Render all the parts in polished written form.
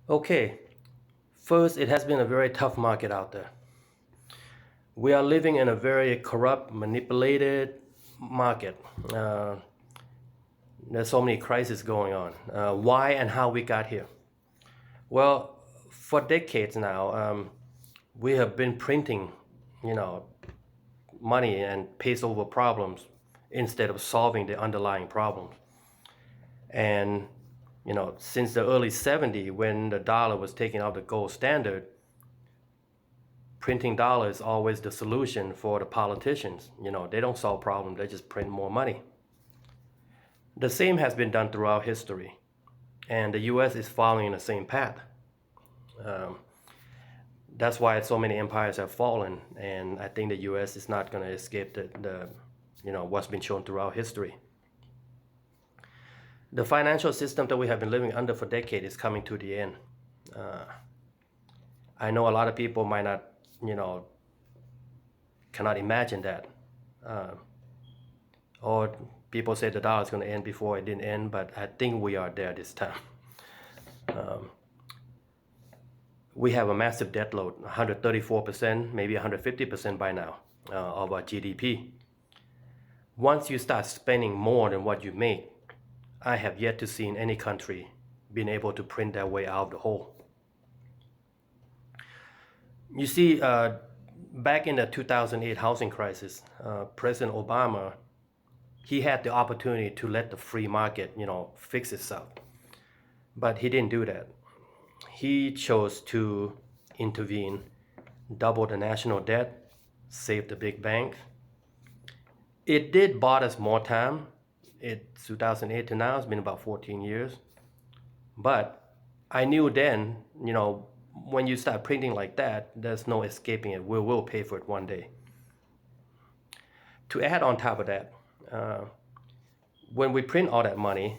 Okay, first, it has been a very tough market out there. We are living in a very corrupt, manipulated market. Uh, there's so many crises going on. Why and how we got here? Well, for decades now, we have been printing, you know, money and paste over problems instead of solving the underlying problems. And since the early 70s, when the dollar was taken off the gold standard, printing dollars is always the solution for the politicians. They don't solve problems, they just print more money. The same has been done throughout history, and the US is following the same path. Um, that's why so many empires have fallen, and I think the US is not going to escape what's been shown throughout history. The financial system that we have been living under for decades is coming to the end. Uh, I know a lot of people might not, cannot imagine that. Uh, or people say the dollar is going to end before it didn't end, but I think we are there this time. Um, we have a massive debt load, 134%, maybe 150% by now of our GDP. Once you start spending more than what you make, I have yet to see in any country being able to print their way out of the hole. You see, back in the 2008 housing crisis, President Obama, he had the opportunity to let the free market, fix itself. But he didn't do that. He chose to intervene, double the national debt, save the big banks. It did bought us more time. 2008 to now, it's been about 14 years. But I knew then, when you start printing like that, there's no escaping it. We will pay for it one day. To add on top of that, uh, when we print all that money,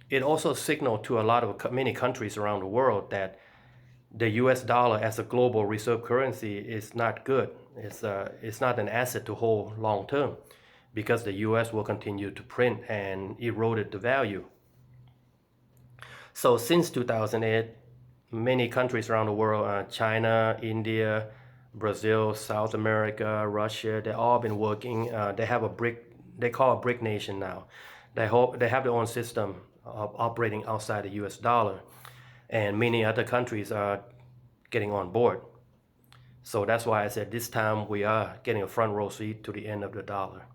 it also signaled to a lot of many countries around the world that the US dollar as a global reserve currency is not good. It's not an asset to hold long term because the US will continue to print and eroded the value. So since 2008, many countries around the world, China, India, Brazil, South America, Russia, they've all been working. They have a brick, they call a brick nation now. They have their own system of operating outside the US dollar. And many other countries are getting on board. So that's why I said this time we are getting a front row seat to the end of the dollar.